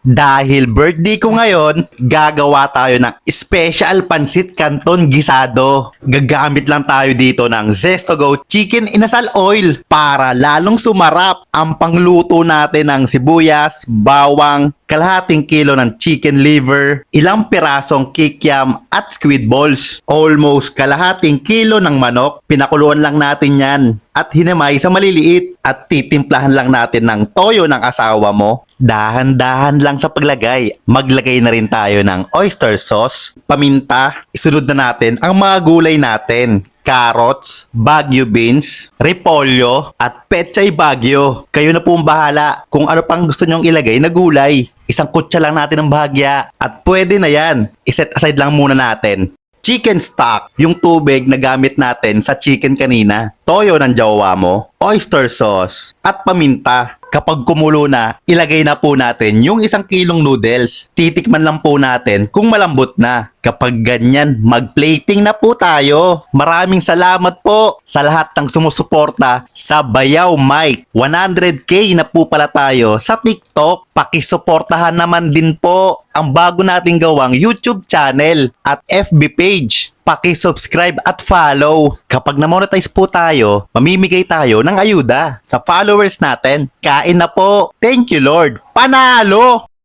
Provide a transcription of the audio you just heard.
Dahil birthday ko ngayon, gagawa tayo ng special pansit canton gisado. Gagamit lang tayo dito ng Zesto Go Chicken Inasal Oil para lalong sumarap ang pangluto natin ng sibuyas, bawang, kalahating kilo ng chicken liver, ilang pirasong kikiam at squid balls. Almost kalahating kilo ng manok, pinakuluan lang natin yan at hinamay sa maliliit at titimplahan lang natin ng toyo ng asawa mo. Dahan-dahan lang sa paglagay. Maglagay na rin tayo ng oyster sauce, paminta, isunod na natin ang mga gulay natin. Carrots, Baguio beans, repolyo, at pechay Baguio. Kayo na po ang bahala kung ano pang gusto nyong ilagay na gulay. Isang kutsa lang natin ng bahagya at pwede na yan. Iset aside lang muna natin. Chicken stock, yung tubig na gamit natin sa chicken kanina. Toyo ng jowa mo, oyster sauce, at paminta. Kapag kumulo na, ilagay na po natin yung 1 kilong noodles. Titikman lang po natin kung malambot na. Kapag ganyan, mag-plating na po tayo. Maraming salamat po sa lahat ng sumusuporta sa Bayaw Mike. 100k na po pala tayo sa TikTok. Pakisuportahan naman din po ang bago nating gawang YouTube channel at FB page. Paki-subscribe at follow. Kapag na-monetize po tayo, mamimigay tayo ng ayuda sa followers natin. Kain na po. Thank you Lord. Panalo!